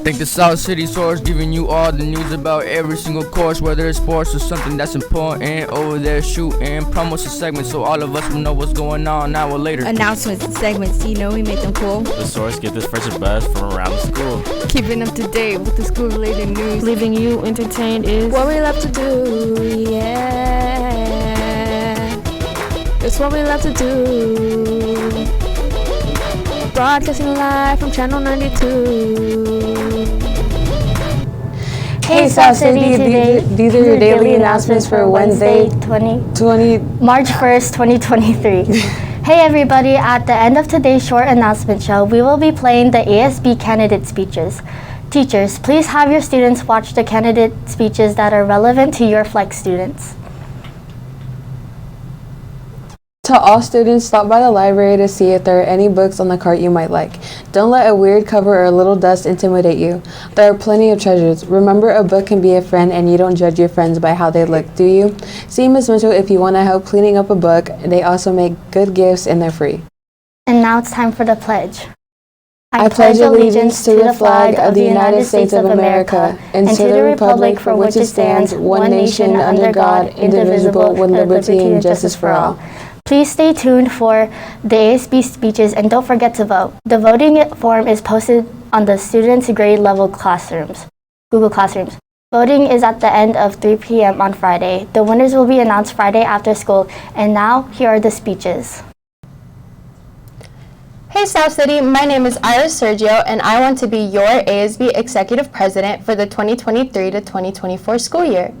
Think the South City source, giving you all the news about every single course, whether it's sports or something that's important. Over there shooting, promos a segment so all of us will know what's going on now or later. Announcements and segments, you know we make them cool. The source get this fresh and buzz from around the school. Keeping up to date with the school-related news. Leaving you entertained is what we love to do, yeah. It's what we love to do. Broadcasting live from Channel 92. Hey South City, these are your daily announcements for Wednesday, March 1st, 2023. Hey everybody, at the end of today's short announcement show, we will be playing the ASB candidate speeches. Teachers, please have your students watch the candidate speeches that are relevant to your flex students. To all students, stop by the library to see if there are any books on the cart you might like. Don't let a weird cover or a little dust intimidate you. There are plenty of treasures. Remember, a book can be a friend and you don't judge your friends by how they look, do you? See Ms. Mitchell if you want to help cleaning up a book. They also make good gifts and they're free. And now it's time for the pledge. I pledge allegiance to the flag of the United States of America and to the republic for which it stands, one nation under God, indivisible, with liberty and justice for all. Please stay tuned for the ASB speeches and don't forget to vote. The voting form is posted on the students' grade level classrooms, Google Classrooms. Voting is at the end of 3 p.m. on Friday. The winners will be announced Friday after school. And now, here are the speeches. Hey South City, my name is Ira Sergio and I want to be your ASB Executive President for the 2023 to 2024 school year.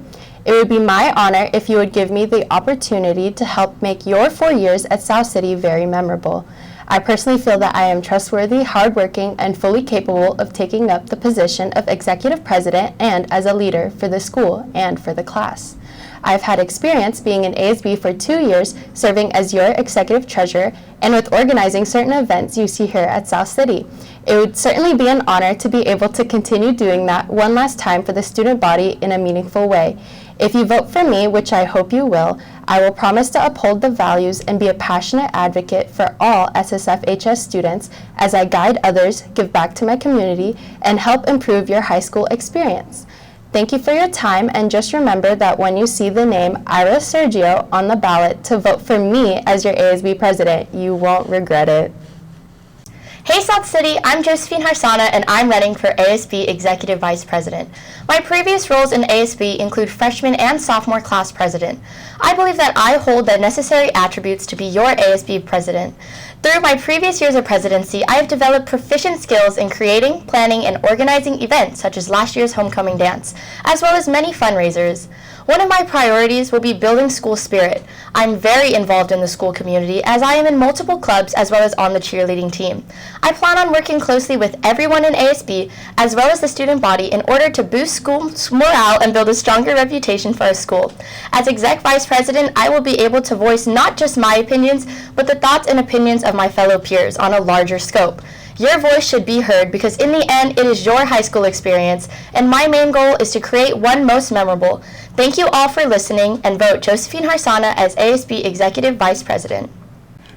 It would be my honor if you would give me the opportunity to help make your 4 years at South City very memorable. I personally feel that I am trustworthy, hardworking, and fully capable of taking up the position of Executive President and as a leader for the school and for the class. I've had experience being in ASB for 2 years, serving as your Executive Treasurer, and with organizing certain events you see here at South City. It would certainly be an honor to be able to continue doing that one last time for the student body in a meaningful way. If you vote for me, which I hope you will, I will promise to uphold the values and be a passionate advocate for all SSFHS students as I guide others, give back to my community, and help improve your high school experience. Thank you for your time, and just remember that when you see the name Ira Sergio on the ballot to vote for me as your ASB president, you won't regret it. Hey South City, I'm Josephine Harsana and I'm running for ASB Executive Vice President. My previous roles in ASB include freshman and sophomore class president. I believe that I hold the necessary attributes to be your ASB president. Through my previous years of presidency, I have developed proficient skills in creating, planning, and organizing events such as last year's homecoming dance, as well as many fundraisers. One of my priorities will be building school spirit. I'm very involved in the school community as I am in multiple clubs as well as on the cheerleading team. I plan on working closely with everyone in ASB as well as the student body in order to boost school morale and build a stronger reputation for our school. As Exec Vice President, I will be able to voice not just my opinions, but the thoughts and opinions of my fellow peers on a larger scope. Your voice should be heard because in the end, it is your high school experience, and my main goal is to create one most memorable. Thank you all for listening, and vote Josephine Harsana as ASB Executive Vice President.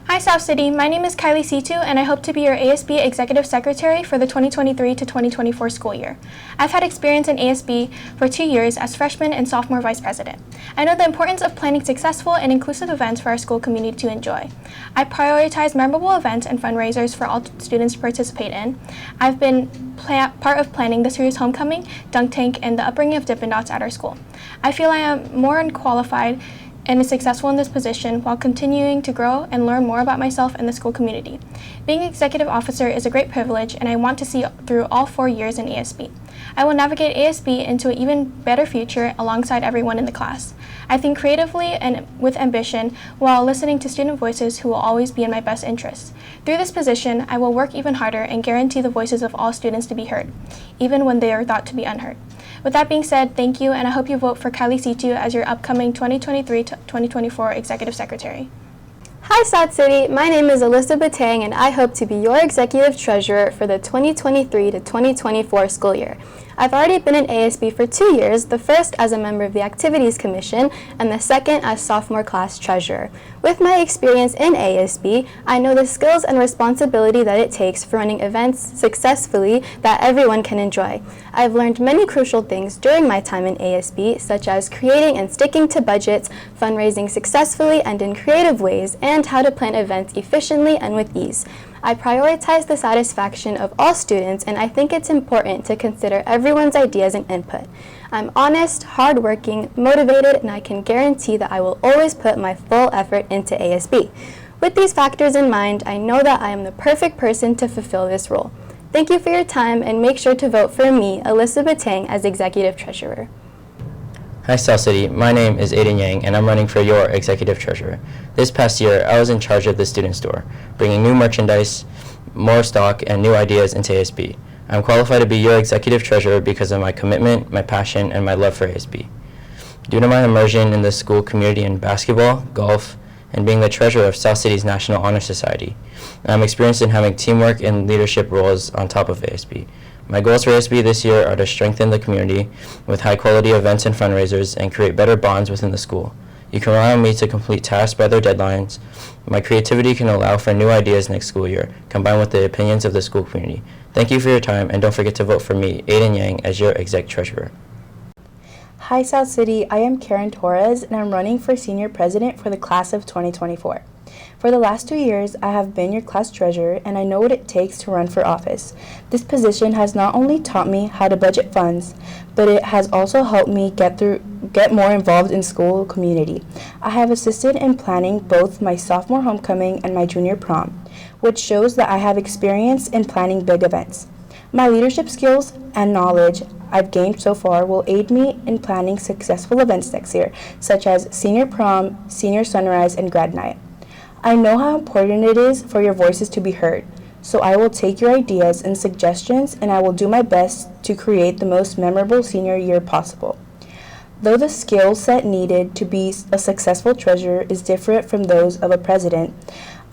Hi South City, my name is Kylie Situ and I hope to be your ASB Executive Secretary for the 2023 to 2024 school year. I've had experience in ASB for 2 years as freshman and sophomore vice president. I know the importance of planning successful and inclusive events for our school community to enjoy. I prioritize memorable events and fundraisers for all students to participate in. I've been part of planning this year's homecoming, dunk tank, and the upbringing of Dippin' Dots at our school. I feel I am more than qualified and is successful in this position while continuing to grow and learn more about myself and the school community. Being executive officer is a great privilege and I want to see through all 4 years in ASB. I will navigate ASB into an even better future alongside everyone in the class. I think creatively and with ambition while listening to student voices who will always be in my best interests. Through this position, I will work even harder and guarantee the voices of all students to be heard, even when they are thought to be unheard. With that being said, thank you, and I hope you vote for Kylie Situ as your upcoming 2023 to 2024 Executive Secretary. Hi South City, my name is Elizabeth Tang and I hope to be your Executive Treasurer for the 2023 to 2024 school year. I've already been in ASB for 2 years, the first as a member of the Activities Commission and the second as Sophomore Class Treasurer. With my experience in ASB, I know the skills and responsibility that it takes for running events successfully that everyone can enjoy. I've learned many crucial things during my time in ASB, such as creating and sticking to budgets, fundraising successfully and in creative ways, and how to plan events efficiently and with ease. I prioritize the satisfaction of all students, and I think it's important to consider everyone's ideas and input. I'm honest, hardworking, motivated, and I can guarantee that I will always put my full effort into ASB. With these factors in mind, I know that I am the perfect person to fulfill this role. Thank you for your time, and make sure to vote for me, Elizabeth Tang, as Executive Treasurer. Hi South City, my name is Aiden Yang and I'm running for your Executive Treasurer. This past year, I was in charge of the student store, bringing new merchandise, more stock, and new ideas into ASB. I'm qualified to be your Executive Treasurer because of my commitment, my passion, and my love for ASB. Due to my immersion in the school community in basketball, golf, and being the treasurer of South City's National Honor Society, I'm experienced in having teamwork and leadership roles on top of ASB. My goals for ASB this year are to strengthen the community with high-quality events and fundraisers and create better bonds within the school. You can rely on me to complete tasks by their deadlines. My creativity can allow for new ideas next school year, combined with the opinions of the school community. Thank you for your time, and don't forget to vote for me, Aiden Yang, as your Exec Treasurer. Hi South City, I am Karen Torres, and I'm running for Senior President for the class of 2024. For the last 2 years, I have been your class treasurer, and I know what it takes to run for office. This position has not only taught me how to budget funds, but it has also helped me get more involved in school community. I have assisted in planning both my sophomore homecoming and my junior prom, which shows that I have experience in planning big events. My leadership skills and knowledge I've gained so far will aid me in planning successful events next year, such as senior prom, senior sunrise, and grad night. I know how important it is for your voices to be heard, so I will take your ideas and suggestions and I will do my best to create the most memorable senior year possible. Though the skill set needed to be a successful treasurer is different from those of a president,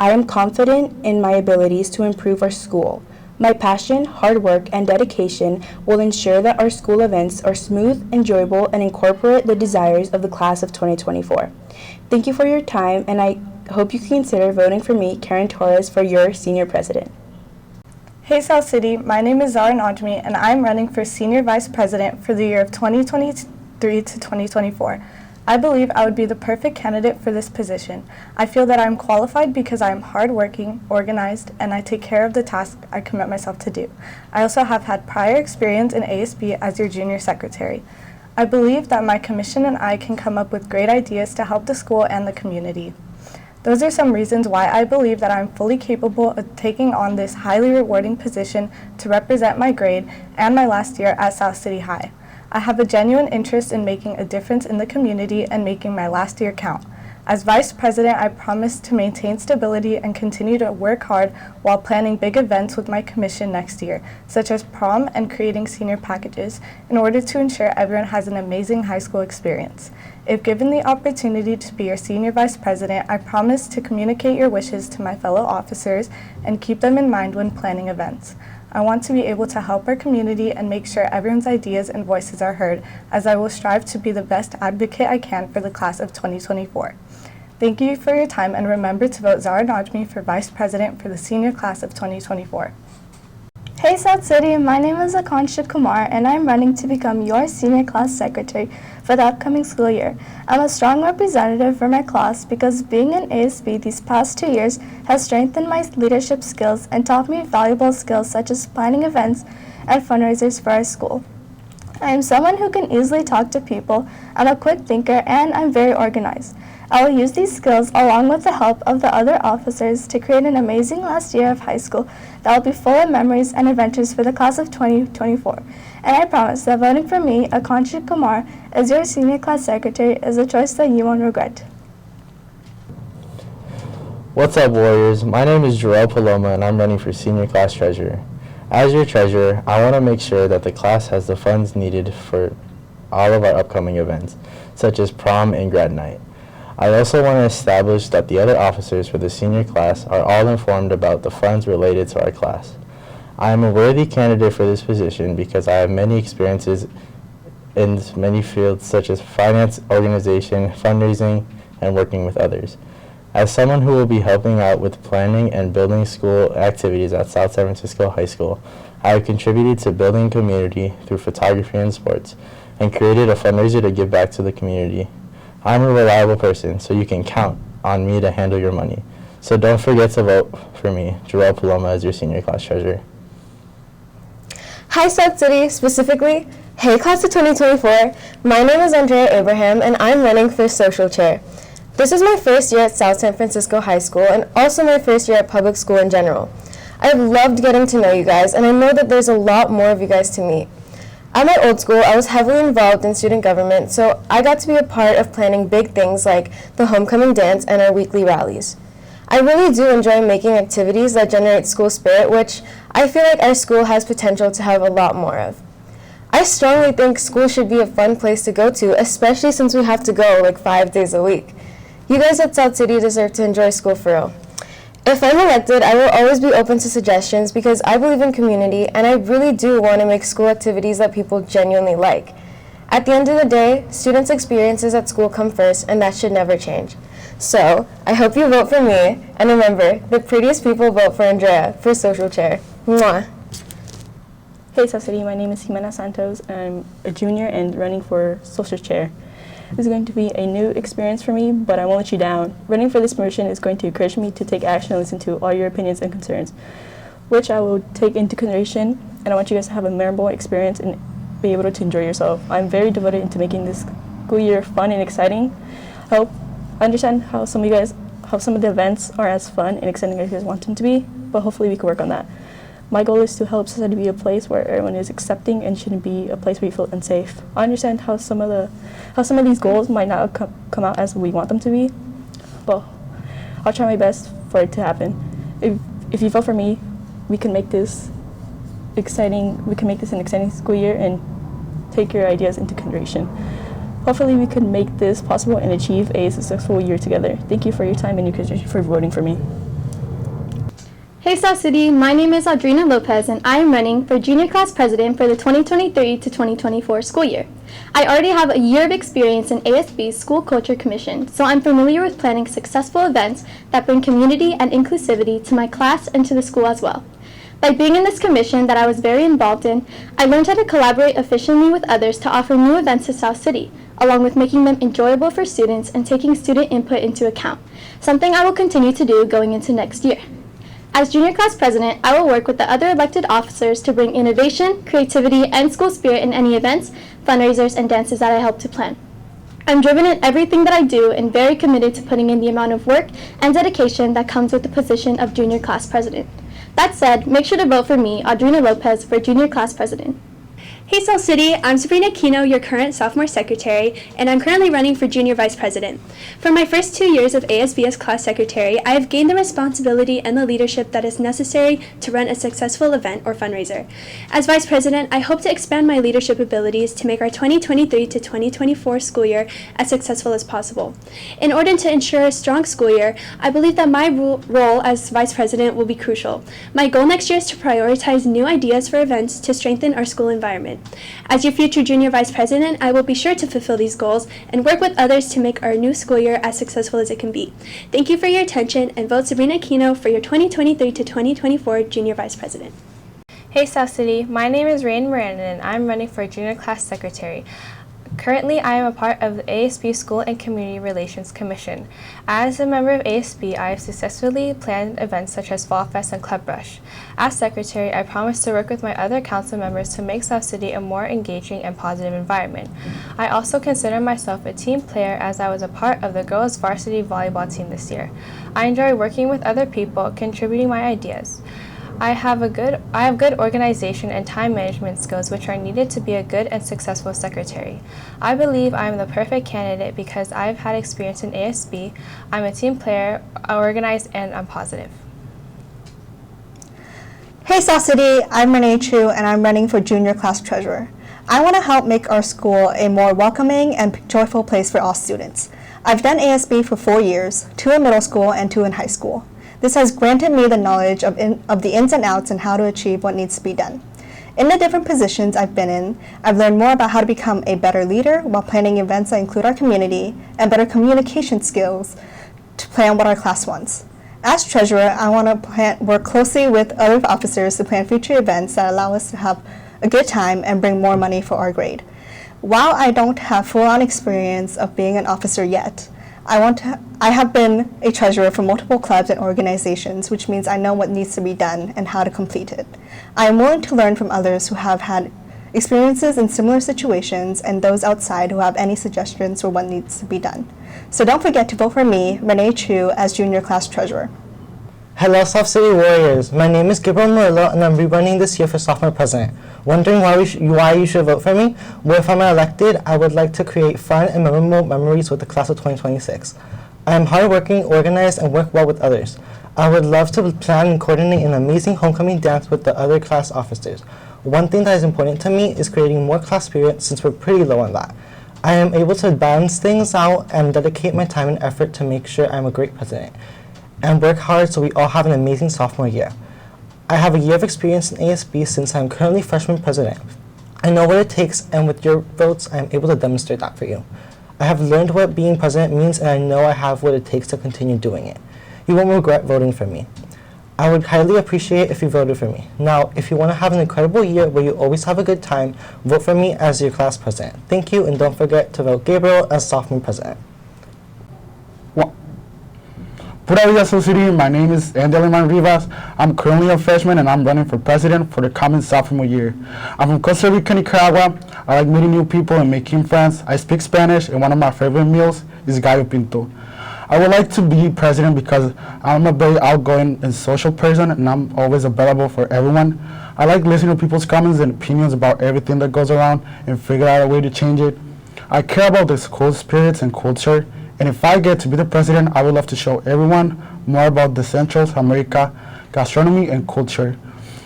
I am confident in my abilities to improve our school. My passion, hard work, and dedication will ensure that our school events are smooth, enjoyable, and incorporate the desires of the class of 2024. Thank you for your time, and I hope you consider voting for me, Karen Torres, for your Senior President. Hey South City, my name is Zara Najmi, and I'm running for Senior Vice President for the year of 2023 to 2024. I believe I would be the perfect candidate for this position. I feel that I'm qualified because I am hardworking, organized, and I take care of the task I commit myself to do. I also have had prior experience in ASB as your junior secretary. I believe that my commission and I can come up with great ideas to help the school and the community. Those are some reasons why I believe that I'm fully capable of taking on this highly rewarding position to represent my grade and my last year at South City High. I have a genuine interest in making a difference in the community and making my last year count. As Vice President, I promise to maintain stability and continue to work hard while planning big events with my commission next year, such as prom and creating senior packages, in order to ensure everyone has an amazing high school experience. If given the opportunity to be your Senior Vice President, I promise to communicate your wishes to my fellow officers and keep them in mind when planning events. I want to be able to help our community and make sure everyone's ideas and voices are heard, as I will strive to be the best advocate I can for the class of 2024. Thank you for your time, and remember to vote Zara Najmi for Vice President for the senior class of 2024. Hey South City, my name is Akansha Kumar and I'm running to become your senior class secretary for the upcoming school year. I'm a strong representative for my class because being in ASB these past 2 years has strengthened my leadership skills and taught me valuable skills such as planning events and fundraisers for our school. I am someone who can easily talk to people, I'm a quick thinker, and I'm very organized. I will use these skills along with the help of the other officers to create an amazing last year of high school that will be full of memories and adventures for the class of 2024. And I promise that voting for me, Akansha Kumar, as your senior class secretary is a choice that you won't regret. What's up, Warriors? My name is Jarrell Paloma and I'm running for senior class treasurer. As your treasurer, I want to make sure that the class has the funds needed for all of our upcoming events, such as prom and grad night. I also want to establish that the other officers for the senior class are all informed about the funds related to our class. I am a worthy candidate for this position because I have many experiences in many fields such as finance, organization, fundraising, and working with others. As someone who will be helping out with planning and building school activities at South San Francisco High School, I have contributed to building community through photography and sports, and created a fundraiser to give back to the community. I'm a reliable person, so you can count on me to handle your money. So don't forget to vote for me, Jarrell Paloma, as your senior class treasurer. Hi South City, specifically, hey class of 2024, my name is Andrea Abraham and I'm running for social chair. This is my first year at South San Francisco High School and also my first year at public school in general. I've loved getting to know you guys and I know that there's a lot more of you guys to meet. At my old school, I was heavily involved in student government, so I got to be a part of planning big things like the homecoming dance and our weekly rallies. I really do enjoy making activities that generate school spirit, which I feel like our school has potential to have a lot more of. I strongly think school should be a fun place to go to, especially since we have to go like 5 days a week. You guys at South City deserve to enjoy school for real. If I'm elected, I will always be open to suggestions because I believe in community and I really do want to make school activities that people genuinely like. At the end of the day, students' experiences at school come first and that should never change. So, I hope you vote for me, and remember, the prettiest people vote for Andrea for social chair. Mwah! Hey South City, my name is Jimena Santos and I'm a junior and running for social chair. This is going to be a new experience for me, but I won't let you down. Running for this promotion is going to encourage me to take action and listen to all your opinions and concerns, which I will take into consideration, and I want you guys to have a memorable experience and be able to enjoy yourself. I'm very devoted into making this school year fun and exciting. I understand how some of the events are as fun and exciting as you guys want them to be, but hopefully we can work on that. My goal is to help society be a place where everyone is accepting and shouldn't be a place where you feel unsafe. I understand how some of these goals might not come out as we want them to be, but I'll try my best for it to happen. If you vote for me, we can make this an exciting school year and take your ideas into consideration. Hopefully we can make this possible and achieve a successful year together. Thank you for your time and your consideration for voting for me. Hey South City, my name is Audrina Lopez and I am running for Junior Class President for the 2023 to 2024 school year. I already have a year of experience in ASB's School Culture Commission, so I'm familiar with planning successful events that bring community and inclusivity to my class and to the school as well. By being in this commission that I was very involved in, I learned how to collaborate efficiently with others to offer new events to South City, along with making them enjoyable for students and taking student input into account, something I will continue to do going into next year. As Junior Class President, I will work with the other elected officers to bring innovation, creativity, and school spirit in any events, fundraisers, and dances that I help to plan. I'm driven in everything that I do and very committed to putting in the amount of work and dedication that comes with the position of Junior Class President. That said, make sure to vote for me, Audrina Lopez, for Junior Class President. Hey South City, I'm Sabrina Aquino, your current sophomore secretary, and I'm currently running for junior vice president. For my first 2 years of ASB as class secretary, I have gained the responsibility and the leadership that is necessary to run a successful event or fundraiser. As vice president, I hope to expand my leadership abilities to make our 2023 to 2024 school year as successful as possible. In order to ensure a strong school year, I believe that my role as vice president will be crucial. My goal next year is to prioritize new ideas for events to strengthen our school environment. As your future junior vice president, I will be sure to fulfill these goals and work with others to make our new school year as successful as it can be. Thank you for your attention and vote Sabrina Aquino for your 2023 to 2024 junior vice president. Hey South City, my name is Rain Moran and I'm running for junior class secretary. Currently, I am a part of the ASB School and Community Relations Commission. As a member of ASB, I have successfully planned events such as Fall Fest and Club Rush. As secretary, I promise to work with my other council members to make South City a more engaging and positive environment. I also consider myself a team player as I was a part of the girls' varsity volleyball team this year. I enjoy working with other people, contributing my ideas. I have good organization and time management skills which are needed to be a good and successful secretary. I believe I am the perfect candidate because I've had experience in ASB, I'm a team player, organized, and I'm positive. Hey South City, I'm Renee Chu and I'm running for Junior Class Treasurer. I want to help make our school a more welcoming and joyful place for all students. I've done ASB for 4 years, 2 in middle school and 2 in high school. This has granted me the knowledge of the ins and outs and how to achieve what needs to be done. In the different positions I've been in, I've learned more about how to become a better leader while planning events that include our community and better communication skills to plan what our class wants. As treasurer, I want to work closely with other officers to plan future events that allow us to have a good time and bring more money for our grade. While I don't have full-on experience of being an officer yet, I have been a treasurer for multiple clubs and organizations, which means I know what needs to be done and how to complete it. I am willing to learn from others who have had experiences in similar situations and those outside who have any suggestions for what needs to be done. So don't forget to vote for me, Renee Chu, as junior class treasurer. Hello, South City Warriors. My name is Gabriel Murillo, and I'm rerunning this year for Sophomore President. Wondering why you should vote for me? Well, if I'm elected, I would like to create fun and memorable memories with the class of 2026. I am hardworking, organized, and work well with others. I would love to plan and coordinate an amazing homecoming dance with the other class officers. One thing that is important to me is creating more class spirit since we're pretty low on that. I am able to balance things out and dedicate my time and effort to make sure I'm a great president and work hard so we all have an amazing sophomore year. I have a year of experience in ASB since I'm currently freshman president. I know what it takes, and with your votes, I am able to demonstrate that for you. I have learned what being president means, and I know I have what it takes to continue doing it. You won't regret voting for me. I would highly appreciate if you voted for me. Now, if you want to have an incredible year where you always have a good time, vote for me as your class president. Thank you, and don't forget to vote Gabriel as sophomore president. Pura vida, South City. My name is Andeliman Rivas. I'm currently a freshman and I'm running for president for the coming sophomore year. I'm from Costa Rica, Nicaragua. I like meeting new people and making friends. I speak Spanish, and one of my favorite meals is gallo pinto. I would like to be president because I'm a very outgoing and social person, and I'm always available for everyone. I like listening to people's comments and opinions about everything that goes around and figure out a way to change it. I care about the school spirits and culture. And if I get to be the president, I would love to show everyone more about the Central America gastronomy and culture.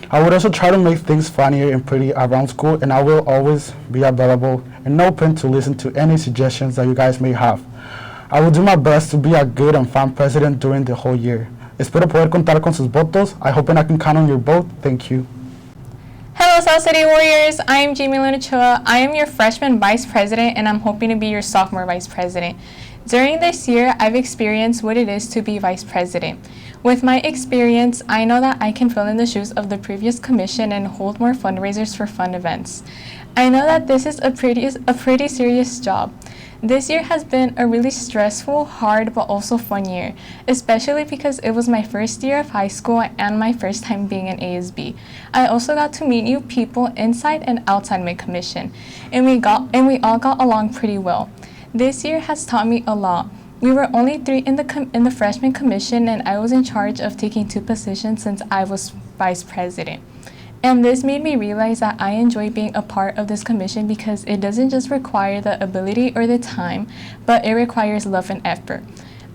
I would also try to make things funnier and pretty around school, and I will always be available and open to listen to any suggestions that you guys may have. I will do my best to be a good and fun president during the whole year. Espero poder contar con sus votos. I hope I can count on your vote. Thank you. Hello, South City Warriors. I am Jamie Lunachua. I am your freshman vice president, and I'm hoping to be your sophomore vice president. During this year, I've experienced what it is to be vice president. With my experience, I know that I can fill in the shoes of the previous commission and hold more fundraisers for fun events. I know that this is a pretty serious job. This year has been a really stressful, hard, but also fun year, especially because it was my first year of high school and my first time being in ASB. I also got to meet new people inside and outside my commission, and we all got along pretty well. This year has taught me a lot. We were only 3 in the freshman commission, and I was in charge of taking 2 positions since I was vice president. And this made me realize that I enjoy being a part of this commission because it doesn't just require the ability or the time, but it requires love and effort.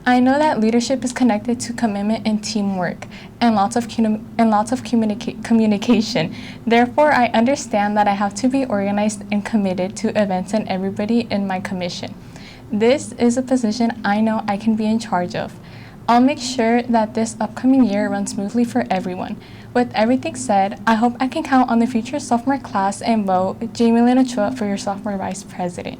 I know that leadership is connected to commitment and teamwork and lots of communication. Therefore, I understand that I have to be organized and committed to events and everybody in my commission. This is a position I know I can be in charge of. I'll make sure that this upcoming year runs smoothly for everyone. With everything said, I hope I can count on the future sophomore class and vote Jamie Lunachua for your sophomore vice president.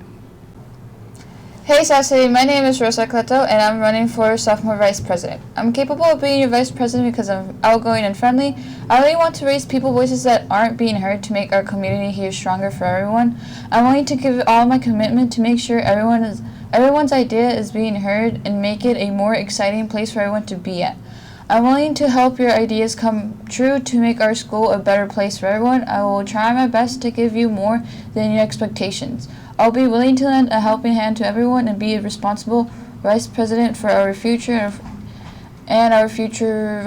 Hey South City, my name is Rosa Cleto and I'm running for sophomore vice president. I'm capable of being your vice president because I'm outgoing and friendly. I really want to raise people voices that aren't being heard to make our community here stronger for everyone. I'm willing to give all my commitment to make sure everyone's idea is being heard and make it a more exciting place for everyone to be at. I'm willing to help your ideas come true to make our school a better place for everyone. I will try my best to give you more than your expectations. I'll be willing to lend a helping hand to everyone and be a responsible vice president for our future and our future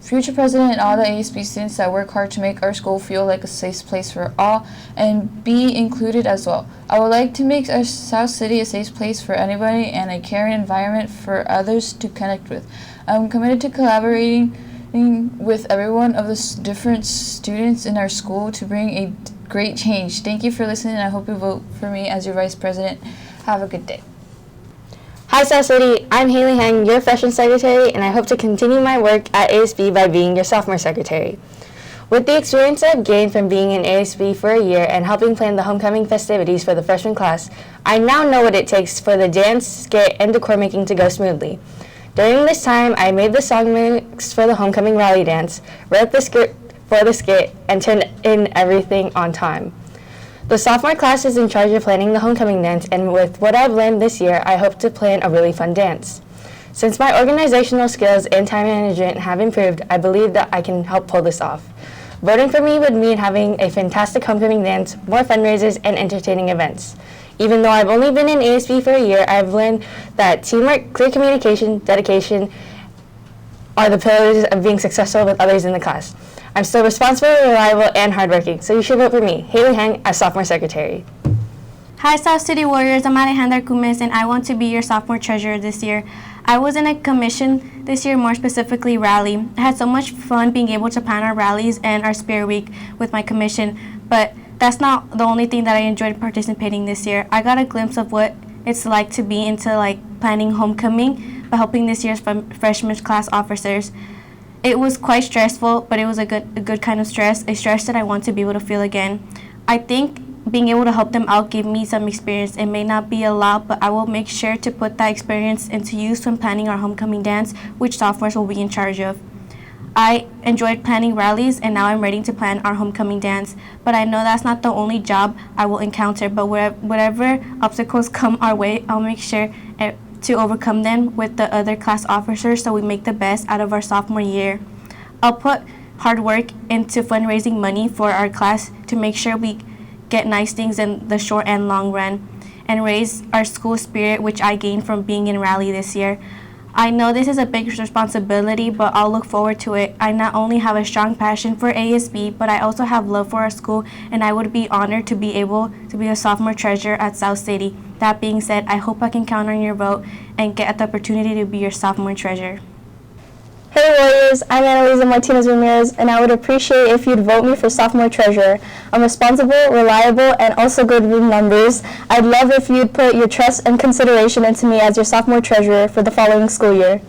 president and all the ASB students that work hard to make our school feel like a safe place for all and be included as well. I would like to make our South City a safe place for anybody and a caring environment for others to connect with. I'm committed to collaborating with every one of the different students in our school to bring a great change. Thank you for listening, and I hope you vote for me as your vice president. Have a good day. Hi South City, I'm Haley Hang, your freshman secretary, and I hope to continue my work at ASB by being your sophomore secretary. With the experience I've gained from being in ASB for a year and helping plan the homecoming festivities for the freshman class, I now know what it takes for the dance, skit, and decor making to go smoothly. During this time, I made the song mix for the homecoming rally dance, wrote the script for the skit, and turned in everything on time. The sophomore class is in charge of planning the homecoming dance, and with what I've learned this year, I hope to plan a really fun dance. Since my organizational skills and time management have improved, I believe that I can help pull this off. Voting for me would mean having a fantastic homecoming dance, more fundraisers, and entertaining events. Even though I've only been in ASB for a year, I've learned that teamwork, clear communication, dedication are the pillars of being successful with others in the class. I'm still responsible, reliable, and hardworking, so you should vote for me, Haley Hang, as sophomore secretary. Hi South City Warriors, I'm Alejandra Cumes, and I want to be your sophomore treasurer this year. I was in a commission this year, more specifically rally. I had so much fun being able to plan our rallies and our Spirit Week with my commission, but that's not the only thing that I enjoyed participating this year. I got a glimpse of what it's like to be into planning homecoming by helping this year's freshman class officers. It was quite stressful, but it was a good kind of stress, a stress that I want to be able to feel again. I think being able to help them out gave me some experience. It may not be a lot, but I will make sure to put that experience into use when planning our homecoming dance, which sophomores will be in charge of. I enjoyed planning rallies, and now I'm ready to plan our homecoming dance. But I know that's not the only job I will encounter, but whatever obstacles come our way, I'll make sure to overcome them with the other class officers so we make the best out of our sophomore year. I'll put hard work into fundraising money for our class to make sure we get nice things in the short and long run and raise our school spirit, which I gained from being in rally this year. I know this is a big responsibility, but I'll look forward to it. I not only have a strong passion for ASB, but I also have love for our school, and I would be honored to be able to be a sophomore treasurer at South City. That being said, I hope I can count on your vote and get the opportunity to be your sophomore treasurer. Hey Warriors, I'm Annalisa Martinez Ramirez, and I would appreciate if you'd vote me for sophomore treasurer. I'm responsible, reliable, and also good with numbers. I'd love if you'd put your trust and consideration into me as your sophomore treasurer for the following school year.